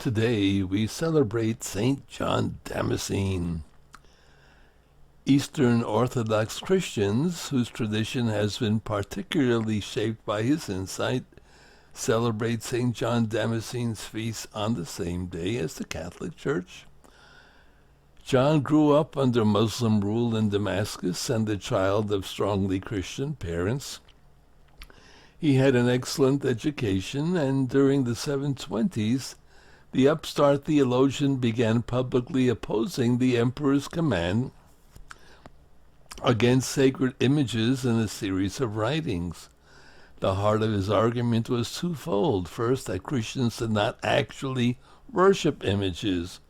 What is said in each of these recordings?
Today we celebrate St. John Damascene. Eastern Orthodox Christians, whose tradition has been particularly shaped by his insight, celebrate St. John Damascene's feast on the same day as the Catholic Church. John grew up under Muslim rule in Damascus and the child of strongly Christian parents. He had an excellent education, and during the 720s, the upstart theologian began publicly opposing the emperor's command against sacred images in a series of writings. The heart of his argument was twofold. First, that Christians did not actually worship images,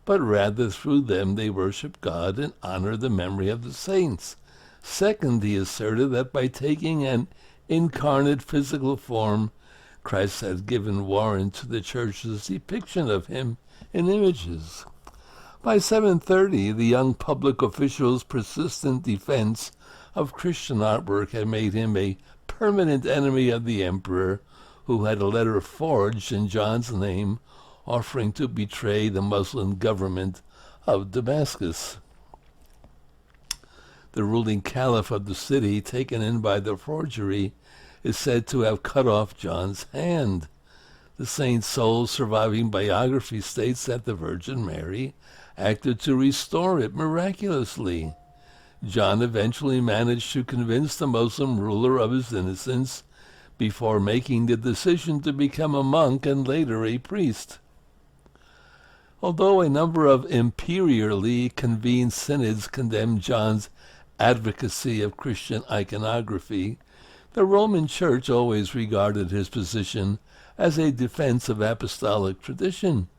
but rather through them they worship God and honor the memory of the saints. Second, he asserted that by taking an incarnate physical form, Christ had given warrant to the Church's depiction of him in images. By 730, the young public official's persistent defense of Christian artwork had made him a permanent enemy of the emperor, who had a letter forged in John's name offering to betray the Muslim government of Damascus. The ruling caliph of the city, taken in by the forgery, is said to have cut off John's hand. The saint's sole surviving biography states that the Virgin Mary acted to restore it miraculously. John eventually managed to convince the Muslim ruler of his innocence before making the decision to become a monk and later a priest. Although a number of imperially convened synods condemned John's advocacy of Christian iconography, the Roman Church always regarded his position as a defense of apostolic tradition.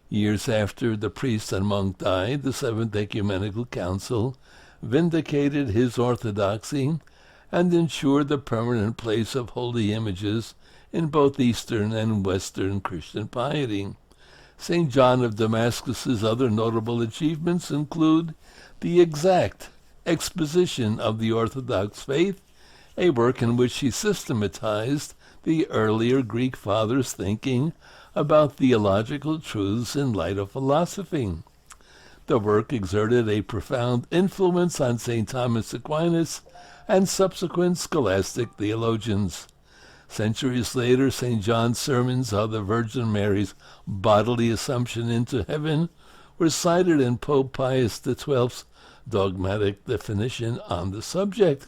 Years after the priest and monk died, the Seventh Ecumenical Council vindicated his orthodoxy and ensured the permanent place of holy images in both Eastern and Western Christian piety. St. John of Damascus's other notable achievements include the exact exposition of the Orthodox faith, a work in which he systematized the earlier Greek fathers' thinking about theological truths in light of philosophy. The work exerted a profound influence on St. Thomas Aquinas and subsequent scholastic theologians. Centuries later, St. John's sermons on the Virgin Mary's bodily assumption into heaven were cited in Pope Pius XII's dogmatic definition on the subject.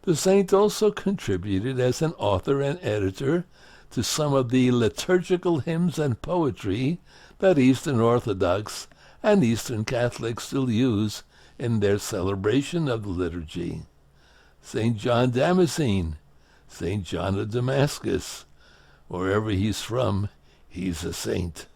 The saint also contributed as an author and editor to some of the liturgical hymns and poetry that Eastern Orthodox and Eastern Catholics still use in their celebration of the liturgy. St. John Damascene, St. John of Damascus, wherever he's from, he's a saint.